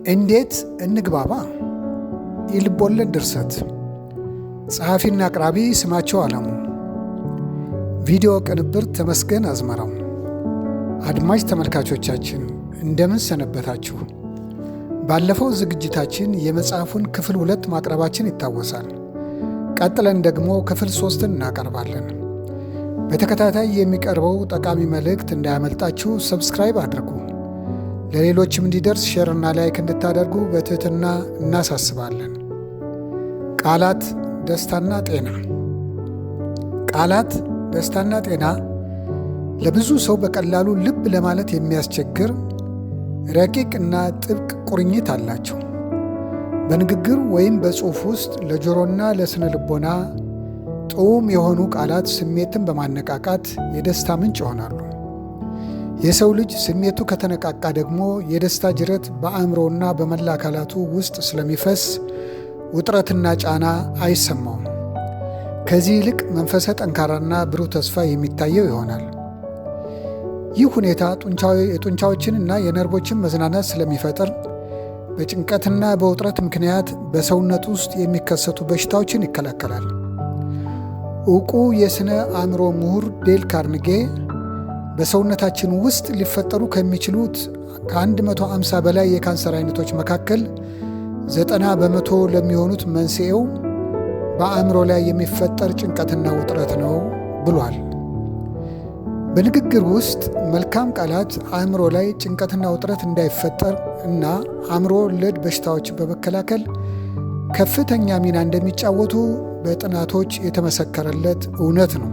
እንዴት እንግባባ? የልቦለድ ድርሰት ጸሐፊና አቅራቢ ስማቸው አለሙ። ቪዲዮ ቅንብር ተመስገን አዝመራው። አድማጭ ተመልካቾቻችን እንደምን ሰነበታችሁ? ባለፈው ዝግጅታችን የመጽሐፉን ክፍል 2 ማቅረባችን ይታወሳል። ቀጥለን ደግሞ ክፍል 3ን እናቀርባለን። በተከታታይ የሚቀርበው ጠቃሚ መልእክት እንዳያመልጣችሁ ሰብስክራይብ አድርጉ። ለሌሎችም እንዲደርስ ሼርና ላይክ እንድታደርጉ በትህትና እናሳስባለን። ቃላት ደስታና ጤና። ቃላት ደስታና ጤና ለብዙ ሰው በቀላሉ ልብ ለማለት የሚያስቸግር ረቂቅ እና ጥብቅ ቁርኝት አላቸው። በንግግር ወይም በጽሑፍ ውስጥ ለጆሮና ለስነ ልቦና ጥዑም የሆኑ ቃላት ስሜትን በማነቃቃት የደስታ ምንጭ ይሆናሉ። የሰው ልጅ ስሜቱ ከተነቃቃ ደግሞ የደስታ ጅረት በአእምሮና በመላ አካላቱ ውስጥ ስለሚፈስ ውጥረትና ጫና አይሰማውም። ከዚህ ይልቅ መንፈሰ ጠንካራና ብሩህ ተስፋ የሚታየው ይሆናል። ይህ ሁኔታ የጡንቻዎችንና የነርቮችን መዝናናት ስለሚፈጥር በጭንቀትና በውጥረት ምክንያት በሰውነት ውስጥ የሚከሰቱ በሽታዎችን ይከላከላል። ዕውቁ የሥነ አእምሮ ምሁር ዴል ካርኔጌ በሰውነታችን ውስጥ ሊፈጠሩ ከሚችሉት ከ150 በላይ የካንሰር አይነቶች መካከል 90% ለሚሆኑት መንስኤው በአእምሮ ላይ የሚፈጠር ጭንቀትና ውጥረት ነው ብሏል። በንግግር ውስጥ መልካም ቃላት አእምሮ ላይ ጭንቀትና ውጥረት እንዳይፈጠር እና አእምሮ ወለድ በሽታዎች በመከላከል ከፍተኛ ሚና እንደሚጫወቱ በጥናቶች የተመሰከረለት እውነት ነው።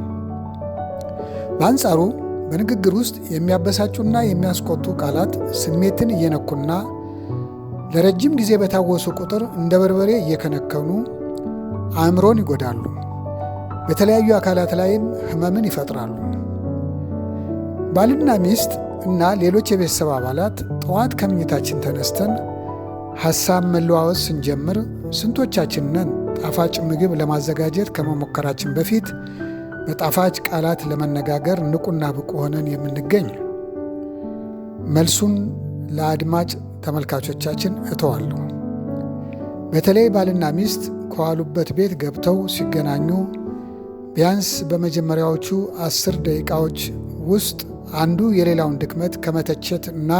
በአንጻሩ በንግግር ውስጥ የሚያበሳጩና የሚያስቆጡ ቃላት ስሜትን እየነኩና ለረጅም ጊዜ በታወሱ ቁጥር እንደ በርበሬ እየከነከኑ አእምሮን ይጎዳሉ። በተለያዩ አካላት ላይም ሕመምን ይፈጥራሉ። ባልና ሚስት እና ሌሎች የቤተሰብ አባላት ጠዋት ከምኝታችን ተነስተን ሐሳብ መለዋወጥ ስንጀምር ስንቶቻችን ነን ጣፋጭ ምግብ ለማዘጋጀት ከመሞከራችን በፊት በጣፋጭ ቃላት ለመነጋገር ንቁና ብቁ ሆነን የምንገኝ? መልሱን ለአድማጭ ተመልካቾቻችን እተዋለሁ። በተለይ ባልና ሚስት ከዋሉበት ቤት ገብተው ሲገናኙ ቢያንስ በመጀመሪያዎቹ 10 ደቂቃዎች ውስጥ አንዱ የሌላውን ድክመት ከመተቸት እና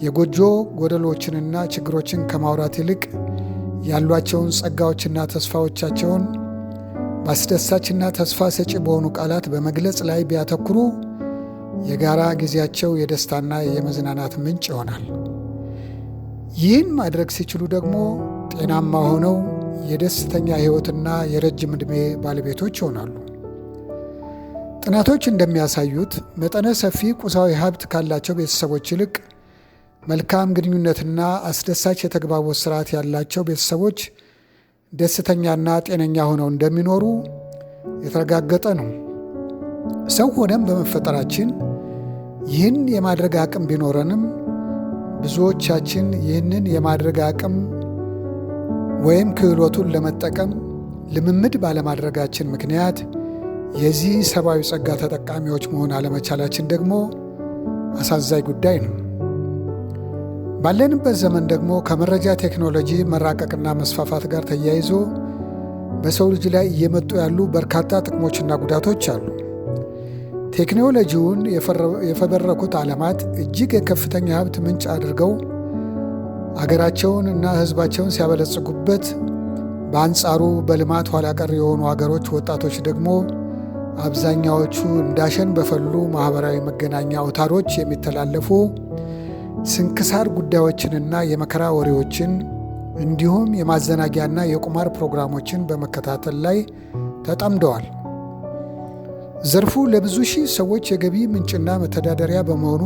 የጎጆ ጎደሎችንና ችግሮችን ከማውራት ይልቅ ያሏቸውን ጸጋዎችና ተስፋዎቻቸውን በአስደሳችና ተስፋ ሰጪ በሆኑ ቃላት በመግለጽ ላይ ቢያተኩሩ የጋራ ጊዜያቸው የደስታና የመዝናናት ምንጭ ይሆናል። ይህን ማድረግ ሲችሉ ደግሞ ጤናማ ሆነው የደስተኛ ሕይወትና የረጅም ዕድሜ ባለቤቶች ይሆናሉ። ጥናቶች እንደሚያሳዩት መጠነ ሰፊ ቁሳዊ ሀብት ካላቸው ቤተሰቦች ይልቅ መልካም ግንኙነትና አስደሳች የተግባቦት ስርዓት ያላቸው ቤተሰቦች ደስተኛና ጤነኛ ሆነው እንደሚኖሩ የተረጋገጠ ነው። ሰው ሆነን በመፈጠራችን ይህን የማድረግ አቅም ቢኖረንም ብዙዎቻችን ይህንን የማድረግ አቅም ወይም ክህሎቱን ለመጠቀም ልምምድ ባለማድረጋችን ምክንያት የዚህ ሰብአዊ ጸጋ ተጠቃሚዎች መሆን አለመቻላችን ደግሞ አሳዛኝ ጉዳይ ነው። ባለንበት ዘመን ደግሞ ከመረጃ ቴክኖሎጂ መራቀቅና መስፋፋት ጋር ተያይዞ በሰው ልጅ ላይ እየመጡ ያሉ በርካታ ጥቅሞችና ጉዳቶች አሉ። ቴክኖሎጂውን የፈበረኩት ዓለማት እጅግ የከፍተኛ ሀብት ምንጭ አድርገው አገራቸውን እና ሕዝባቸውን ሲያበለጽጉበት፣ በአንጻሩ በልማት ኋላ ቀር የሆኑ አገሮች ወጣቶች ደግሞ አብዛኛዎቹ እንዳሸን በፈሉ ማኅበራዊ መገናኛ አውታሮች የሚተላለፉ ስንክሳር ጉዳዮችንና የመከራ ወሬዎችን እንዲሁም የማዘናጊያና የቁማር ፕሮግራሞችን በመከታተል ላይ ተጠምደዋል። ዘርፉ ለብዙ ሺህ ሰዎች የገቢ ምንጭና መተዳደሪያ በመሆኑ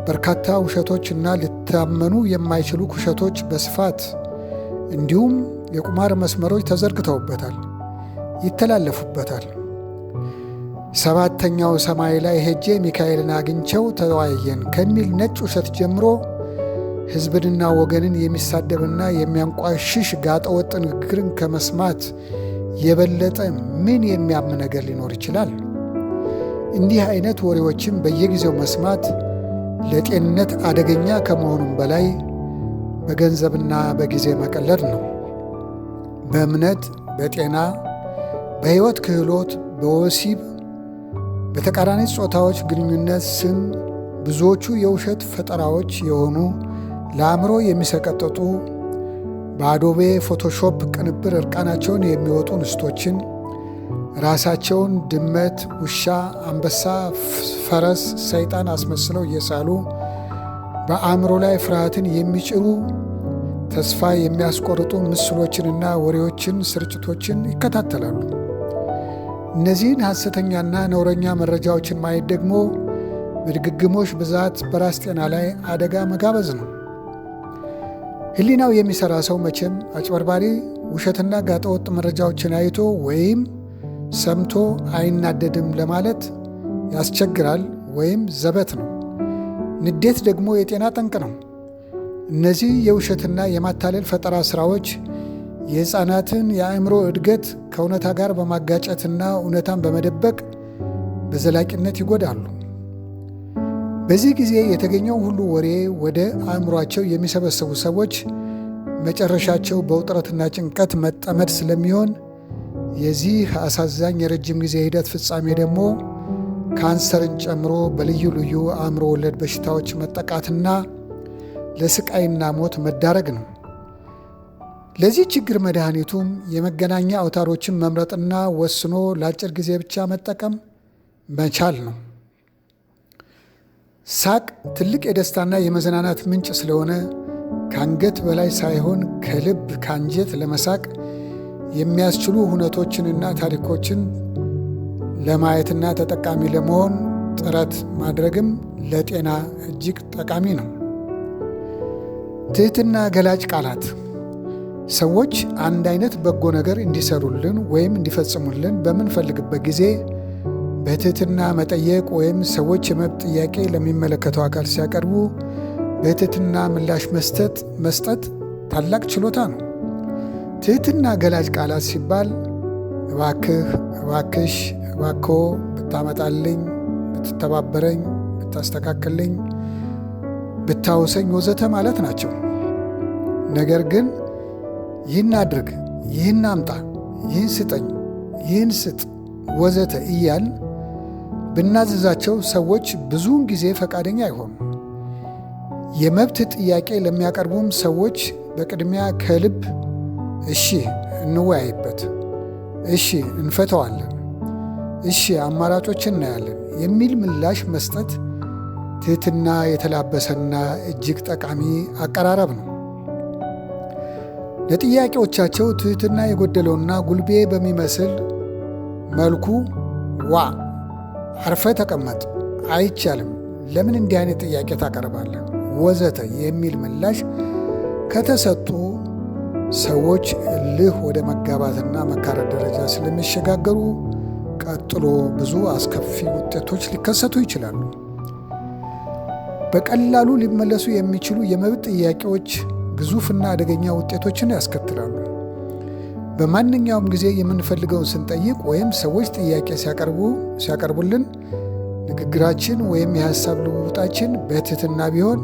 በርካታ ውሸቶችና ሊታመኑ የማይችሉ ኩሸቶች በስፋት እንዲሁም የቁማር መስመሮች ተዘርግተውበታል፣ ይተላለፉበታል። 7ኛው ሰማይ ላይ ሄጄ ሚካኤልን አግኝቸው ተወያየን ከሚል ነጭ ውሸት ጀምሮ ሕዝብንና ወገንን የሚሳደብና የሚያንቋሽሽ ጋጠወጥ ንግግርን ከመስማት የበለጠ ምን የሚያም ነገር ሊኖር ይችላል? እንዲህ አይነት ወሬዎችን በየጊዜው መስማት ለጤንነት አደገኛ ከመሆኑም በላይ በገንዘብና በጊዜ መቀለድ ነው። በእምነት፣ በጤና፣ በሕይወት ክህሎት፣ በወሲብ፣ በተቃራኒ ጾታዎች ግንኙነት ስም ብዙዎቹ የውሸት ፈጠራዎች የሆኑ ለአእምሮ የሚሰቀጥጡ በአዶቤ ፎቶሾፕ ቅንብር እርቃናቸውን የሚወጡ እንስቶችን ራሳቸውን ድመት፣ ውሻ፣ አንበሳ፣ ፈረስ፣ ሰይጣን አስመስለው እየሳሉ በአእምሮ ላይ ፍርሃትን የሚጭሩ ተስፋ የሚያስቆርጡ ምስሎችንና ወሬዎችን፣ ስርጭቶችን ይከታተላሉ። እነዚህን ሐሰተኛና ነውረኛ መረጃዎችን ማየት ደግሞ በድግግሞሽ ብዛት በራስ ጤና ላይ አደጋ መጋበዝ ነው። ሕሊናው የሚሠራ ሰው መቼም አጭበርባሪ፣ ውሸትና ጋጠወጥ መረጃዎችን አይቶ ወይም ሰምቶ አይናደድም ለማለት ያስቸግራል ወይም ዘበት ነው። ንዴት ደግሞ የጤና ጠንቅ ነው። እነዚህ የውሸትና የማታለል ፈጠራ ሥራዎች የሕፃናትን የአእምሮ እድገት ከእውነታ ጋር በማጋጨትና እውነታን በመደበቅ በዘላቂነት ይጎዳሉ። በዚህ ጊዜ የተገኘው ሁሉ ወሬ ወደ አእምሯቸው የሚሰበሰቡ ሰዎች መጨረሻቸው በውጥረትና ጭንቀት መጠመድ ስለሚሆን የዚህ አሳዛኝ የረጅም ጊዜ ሂደት ፍጻሜ ደግሞ ካንሰርን ጨምሮ በልዩ ልዩ አእምሮ ወለድ በሽታዎች መጠቃትና ለስቃይና ሞት መዳረግ ነው። ለዚህ ችግር መድኃኒቱም የመገናኛ አውታሮችን መምረጥና ወስኖ ለአጭር ጊዜ ብቻ መጠቀም መቻል ነው። ሳቅ ትልቅ የደስታና የመዝናናት ምንጭ ስለሆነ ከአንገት በላይ ሳይሆን ከልብ ከአንጀት ለመሳቅ የሚያስችሉ ሁነቶችንና ታሪኮችን ለማየትና ተጠቃሚ ለመሆን ጥረት ማድረግም ለጤና እጅግ ጠቃሚ ነው። ትህትና ገላጭ ቃላት ሰዎች አንድ አይነት በጎ ነገር እንዲሰሩልን ወይም እንዲፈጽሙልን በምንፈልግበት ጊዜ በትህትና መጠየቅ ወይም ሰዎች የመብት ጥያቄ ለሚመለከተው አካል ሲያቀርቡ በትህትና ምላሽ መስጠት ታላቅ ችሎታ ነው። ትህትና ገላጭ ቃላት ሲባል እባክህ፣ እባክሽ፣ እባክዎ ብታመጣልኝ፣ ብትተባበረኝ፣ ብታስተካክልኝ፣ ብታውሰኝ ወዘተ ማለት ናቸው። ነገር ግን ይህን አድርግ፣ ይህን አምጣ፣ ይህን ስጠኝ፣ ይህን ስጥ ወዘተ እያል ብናዘዛቸው ሰዎች ብዙውን ጊዜ ፈቃደኛ አይሆኑም። የመብት ጥያቄ ለሚያቀርቡም ሰዎች በቅድሚያ ከልብ እሺ እንወያይበት፣ እሺ እንፈተዋለን፣ እሺ አማራጮችን እናያለን የሚል ምላሽ መስጠት ትህትና የተላበሰና እጅግ ጠቃሚ አቀራረብ ነው። ለጥያቄዎቻቸው ትህትና የጎደለውና ጉልቤ በሚመስል መልኩ ዋ አርፈ ተቀመጥ፣ አይቻልም፣ ለምን እንዲህ አይነት ጥያቄ ታቀርባለህ ወዘተ የሚል ምላሽ ከተሰጡ ሰዎች እልህ ወደ መጋባትና መካረር ደረጃ ስለሚሸጋገሩ ቀጥሎ ብዙ አስከፊ ውጤቶች ሊከሰቱ ይችላሉ። በቀላሉ ሊመለሱ የሚችሉ የመብት ጥያቄዎች ግዙፍና አደገኛ ውጤቶችን ያስከትላሉ። በማንኛውም ጊዜ የምንፈልገውን ስንጠይቅ ወይም ሰዎች ጥያቄ ሲያቀርቡልን ንግግራችን ወይም የሐሳብ ልውውጣችን በትህትና ቢሆን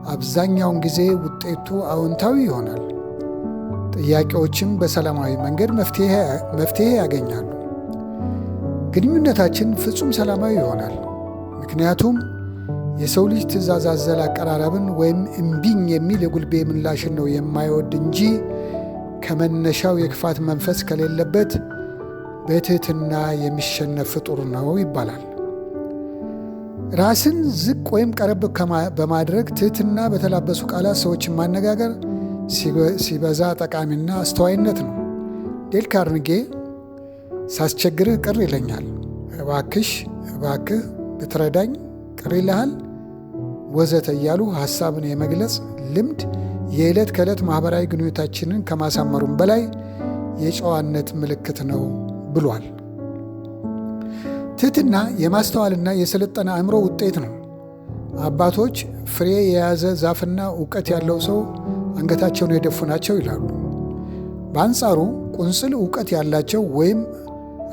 አብዛኛውን ጊዜ ውጤቱ አዎንታዊ ይሆናል። ጥያቄዎችም በሰላማዊ መንገድ መፍትሄ ያገኛሉ። ግንኙነታችን ፍጹም ሰላማዊ ይሆናል። ምክንያቱም የሰው ልጅ ትእዛዝ አዘል አቀራረብን ወይም እምቢኝ የሚል የጉልቤ ምላሽን ነው የማይወድ እንጂ ከመነሻው የክፋት መንፈስ ከሌለበት በትህትና የሚሸነፍ ፍጡር ነው ይባላል። ራስን ዝቅ ወይም ቀረብ በማድረግ ትህትና በተላበሱ ቃላት ሰዎችን ማነጋገር ሲበዛ ጠቃሚና አስተዋይነት ነው። ዴል ካርኔጌ ሳስቸግርህ ቅር ይለኛል፣ እባክሽ፣ እባክህ ብትረዳኝ ቅር ይልሃል ወዘተ እያሉ ሐሳብን የመግለጽ ልምድ የዕለት ከዕለት ማኅበራዊ ግንኙነታችንን ከማሳመሩም በላይ የጨዋነት ምልክት ነው ብሏል። ትህትና የማስተዋልና የሰለጠነ አእምሮ ውጤት ነው። አባቶች ፍሬ የያዘ ዛፍና ዕውቀት ያለው ሰው አንገታቸውን የደፉ ናቸው ይላሉ። በአንጻሩ ቁንጽል ዕውቀት ያላቸው ወይም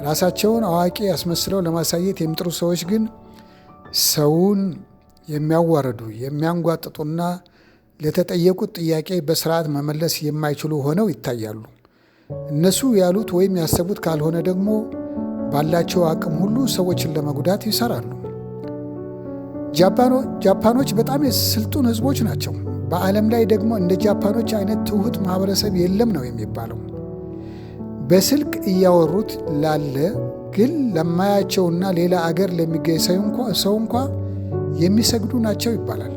ራሳቸውን አዋቂ ያስመስለው ለማሳየት የሚጥሩ ሰዎች ግን ሰውን የሚያዋርዱ የሚያንጓጥጡና ለተጠየቁት ጥያቄ በስርዓት መመለስ የማይችሉ ሆነው ይታያሉ። እነሱ ያሉት ወይም ያሰቡት ካልሆነ ደግሞ ባላቸው አቅም ሁሉ ሰዎችን ለመጉዳት ይሰራሉ። ጃፓኖች በጣም ስልጡን ሕዝቦች ናቸው። በዓለም ላይ ደግሞ እንደ ጃፓኖች አይነት ትሁት ማህበረሰብ የለም ነው የሚባለው። በስልክ እያወሩት ላለ ግን ለማያቸውና ሌላ አገር ለሚገኝ ሰው እንኳ የሚሰግዱ ናቸው ይባላል።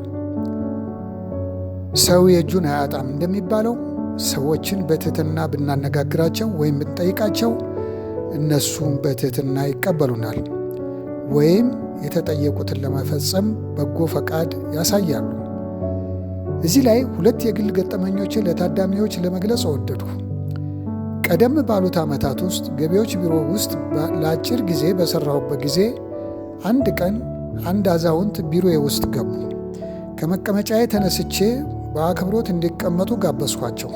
ሰው የእጁን አያጣም እንደሚባለው ሰዎችን በትህትና ብናነጋግራቸው ወይም ብንጠይቃቸው እነሱም በትህትና ይቀበሉናል ወይም የተጠየቁትን ለመፈጸም በጎ ፈቃድ ያሳያሉ። እዚህ ላይ ሁለት የግል ገጠመኞችን ለታዳሚዎች ለመግለጽ ወደድኩ። ቀደም ባሉት ዓመታት ውስጥ ገቢዎች ቢሮ ውስጥ ለአጭር ጊዜ በሠራሁበት ጊዜ አንድ ቀን አንድ አዛውንት ቢሮዬ ውስጥ ገቡ። ከመቀመጫዬ ተነስቼ በአክብሮት እንዲቀመጡ ጋበዝኳቸው።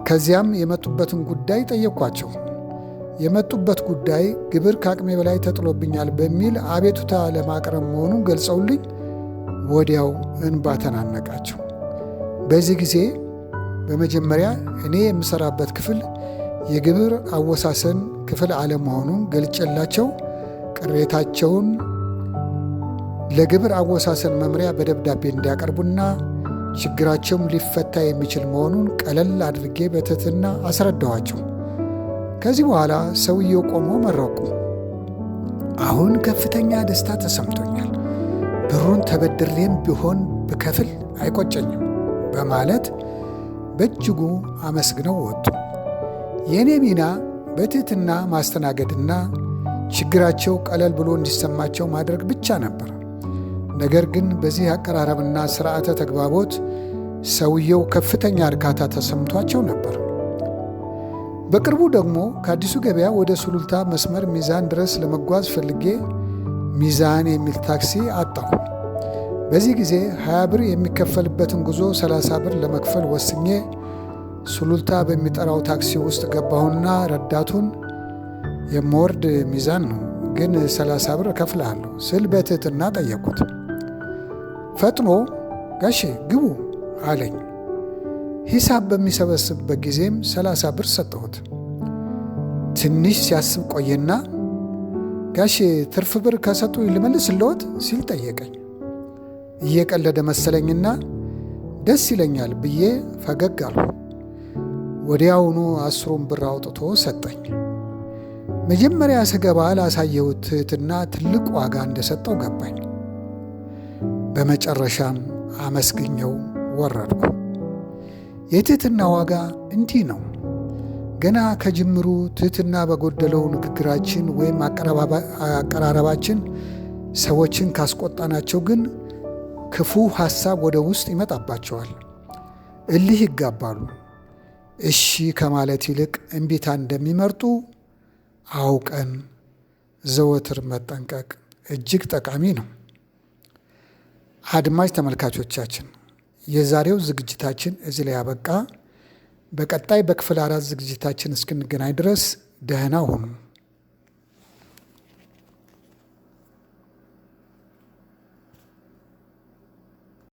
ከዚያም የመጡበትን ጉዳይ ጠየቅኳቸው። የመጡበት ጉዳይ ግብር ከአቅሜ በላይ ተጥሎብኛል በሚል አቤቱታ ለማቅረብ መሆኑን ገልጸውልኝ ወዲያው እንባ ተናነቃቸው። በዚህ ጊዜ በመጀመሪያ እኔ የምሰራበት ክፍል የግብር አወሳሰን ክፍል አለመሆኑን ገልጬላቸው ቅሬታቸውን ለግብር አወሳሰን መምሪያ በደብዳቤ እንዲያቀርቡና ችግራቸውም ሊፈታ የሚችል መሆኑን ቀለል አድርጌ በትህትና አስረዳኋቸው። ከዚህ በኋላ ሰውየው ቆሞ መረቁ። አሁን ከፍተኛ ደስታ ተሰምቶኛል፣ ብሩን ተበድሬም ቢሆን ብከፍል አይቆጨኝም በማለት በእጅጉ አመስግነው ወጡ። የእኔ ሚና በትህትና ማስተናገድና ችግራቸው ቀለል ብሎ እንዲሰማቸው ማድረግ ብቻ ነበር። ነገር ግን በዚህ አቀራረብና ስርዓተ ተግባቦት ሰውየው ከፍተኛ እርካታ ተሰምቷቸው ነበር። በቅርቡ ደግሞ ከአዲሱ ገበያ ወደ ሱሉልታ መስመር ሚዛን ድረስ ለመጓዝ ፈልጌ ሚዛን የሚል ታክሲ አጣሁ። በዚህ ጊዜ 20 ብር የሚከፈልበትን ጉዞ 30 ብር ለመክፈል ወስኜ ሱሉልታ በሚጠራው ታክሲ ውስጥ ገባሁና ረዳቱን የምወርድ ሚዛን ነው ግን 30 ብር እከፍልሃለሁ ስል በትህትና ጠየቅኩት። ፈጥኖ ጋሼ ግቡ አለኝ። ሂሳብ በሚሰበስብበት ጊዜም 30 ብር ሰጠሁት። ትንሽ ሲያስብ ቆየና ጋሼ ትርፍ ብር ከሰጡ ልመልስልዎት ሲል ጠየቀኝ። እየቀለደ መሰለኝና ደስ ይለኛል ብዬ ፈገግ አልሁ። ወዲያውኑ 10 ብር አውጥቶ ሰጠኝ። መጀመሪያ ስገባ ላሳየሁት ትህትና ትልቅ ዋጋ እንደሰጠው ገባኝ። በመጨረሻም አመስግኘው ወረድኩ። የትህትና ዋጋ እንዲህ ነው። ገና ከጅምሩ ትህትና በጎደለው ንግግራችን ወይም አቀራረባችን ሰዎችን ካስቆጣናቸው ግን ክፉ ሐሳብ ወደ ውስጥ ይመጣባቸዋል። እልህ ይጋባሉ። እሺ ከማለት ይልቅ እምቢታ እንደሚመርጡ አውቀን ዘወትር መጠንቀቅ እጅግ ጠቃሚ ነው። አድማጭ ተመልካቾቻችን የዛሬው ዝግጅታችን እዚህ ላይ ያበቃ። በቀጣይ በክፍል 4 ዝግጅታችን እስክንገናኝ ድረስ ደህና ሁኑ።